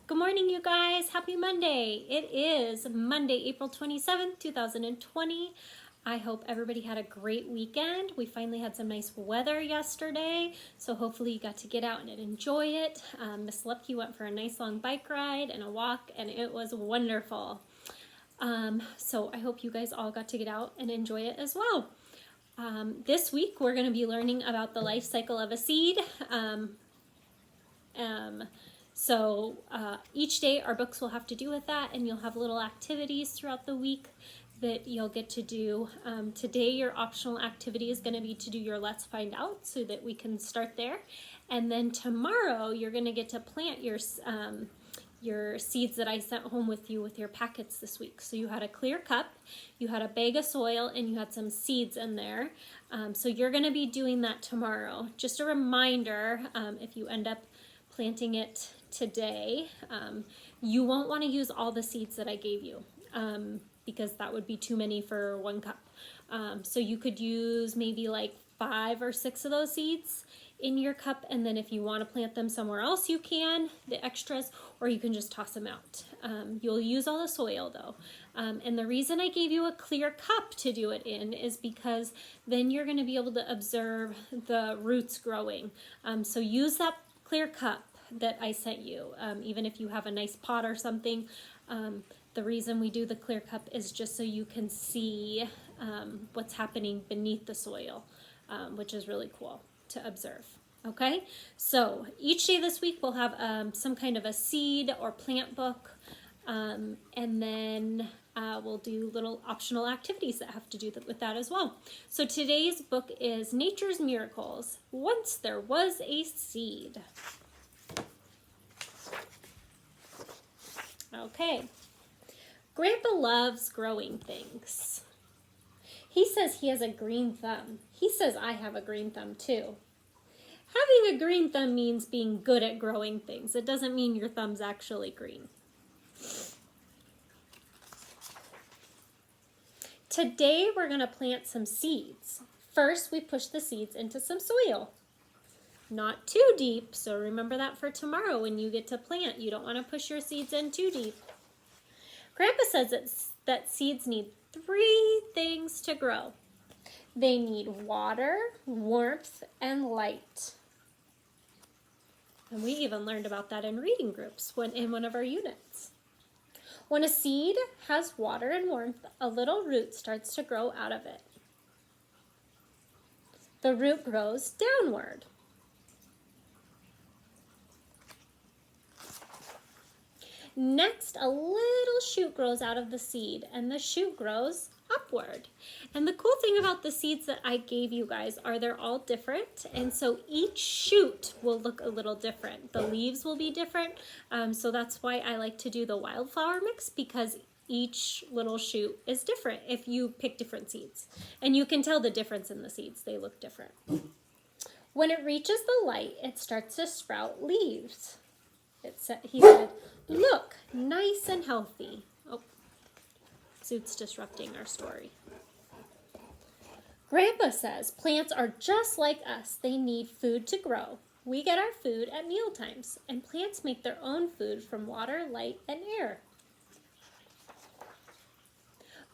Good morning, you guys. Happy Monday. It is Monday, April 27th, 2020. I hope everybody had a great weekend. We finally had some nice weather yesterday, so hopefully you got to get out and enjoy it. Miss Lepke went for a nice long bike ride and a walk, and it was wonderful. So I hope you guys all got to get out and enjoy it as well. This week we're going to be learning about the life cycle of a seed. So each day our books will have to do with that, and you'll have little activities throughout the week that you'll get to do. Today your optional activity is going to be to do your Let's Find Out so that we can start there. And then tomorrow you're going to get to plant your seeds that I sent home with you with your packets this week. So you had a clear cup, you had a bag of soil, and you had some seeds in there. So you're going to be doing that tomorrow. Just a reminder, if you end up planting it today, you won't want to use all the seeds that I gave you because that would be too many for one cup. So you could use maybe like 5 or 6 of those seeds in your cup, and then if you want to plant them somewhere else you can, the extras, or you can just toss them out. You'll use all the soil though. And the reason I gave you a clear cup to do it in is because then you're going to be able to observe the roots growing. So use that clear cup that I sent you, even if you have a nice pot or something. The reason we do the clear cup is just so you can see what's happening beneath the soil, which is really cool to observe. Okay, so each day this week we'll have some kind of a seed or plant book, and then we'll do little optional activities that have to do with that as well. So today's book is Nature's Miracles, Once There Was a Seed. Okay, Grandpa loves growing things. He says he has a green thumb. He says I have a green thumb too. Having a green thumb means being good at growing things. It doesn't mean your thumb's actually green. Today we're going to plant some seeds. First, we push the seeds into some soil. Not too deep, so remember that for tomorrow when you get to plant. You don't want to push your seeds in too deep. Grandpa says that seeds need 3 things to grow. They need water, warmth, and light. And we even learned about that in reading groups in one of our units. When a seed has water and warmth, a little root starts to grow out of it. The root grows downward. Next, a little shoot grows out of the seed, and the shoot grows upward. And the cool thing about the seeds that I gave you guys are they're all different, and so each shoot will look a little different. The leaves will be different, so that's why I like to do the wildflower mix, because each little shoot is different if you pick different seeds. And you can tell the difference in the seeds. They look different. When it reaches the light, it starts to sprout leaves. He said, look, nice and healthy. Oh, Zoot's disrupting our story. Grandpa says plants are just like us. They need food to grow. We get our food at meal times, and plants make their own food from water, light, and air.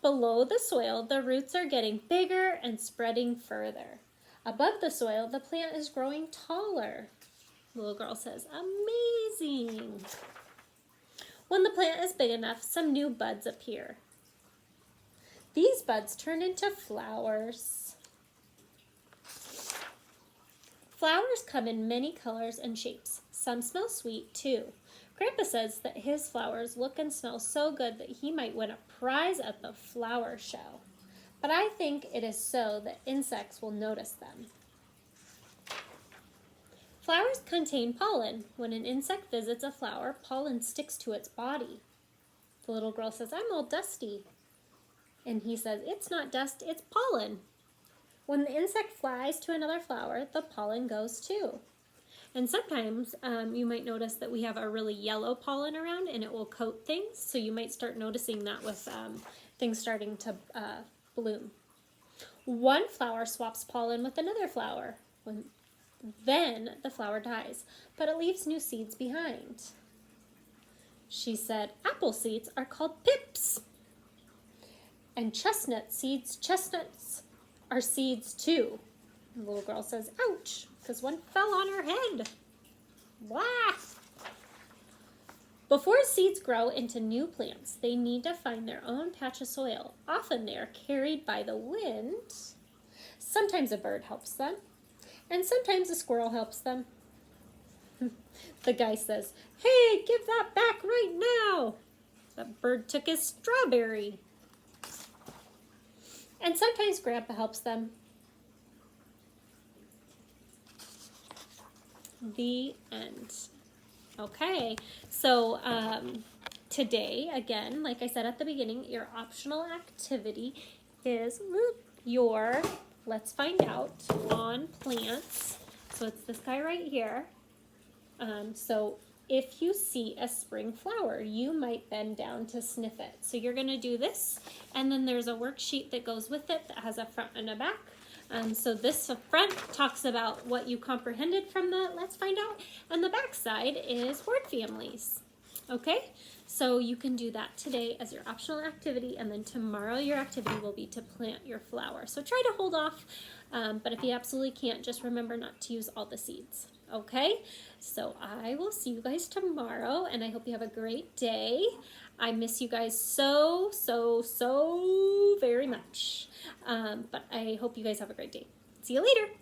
Below the soil, the roots are getting bigger and spreading further. Above the soil, the plant is growing taller. The little girl says, amazing. When the plant is big enough, some new buds appear. These buds turn into flowers. Flowers come in many colors and shapes. Some smell sweet too. Grandpa says that his flowers look and smell so good that he might win a prize at the flower show. But I think it is so that insects will notice them. Flowers contain pollen. When an insect visits a flower, pollen sticks to its body. The little girl says, I'm all dusty. And he says, it's not dust, it's pollen. When the insect flies to another flower, the pollen goes too. And sometimes you might notice that we have a really yellow pollen around and it will coat things. So you might start noticing that with things starting to bloom. One flower swaps pollen with another flower. Then the flower dies, but it leaves new seeds behind. She said, apple seeds are called pips. And chestnuts are seeds too. The little girl says, ouch, because one fell on her head. Blah. Before seeds grow into new plants, they need to find their own patch of soil. Often they are carried by the wind. Sometimes a bird helps them, and sometimes a squirrel helps them. The guy says, hey, give that back right now. That bird took his strawberry. And sometimes Grandpa helps them. The end. Okay, so today, again, like I said at the beginning, your optional activity is your Let's Find Out on plants. So it's this guy right here. So if you see a spring flower, you might bend down to sniff it. So you're going to do this, and then there's a worksheet that goes with it that has a front and a back. So this front talks about what you comprehended from the Let's Find Out, and the back side is word families. Okay, so you can do that today as your optional activity, and then tomorrow your activity will be to plant your flower. So try to hold off, but if you absolutely can't, just remember not to use all the seeds. Okay, so I will see you guys tomorrow, and I hope you have a great day. I miss you guys so very much, but I hope you guys have a great day. See you later.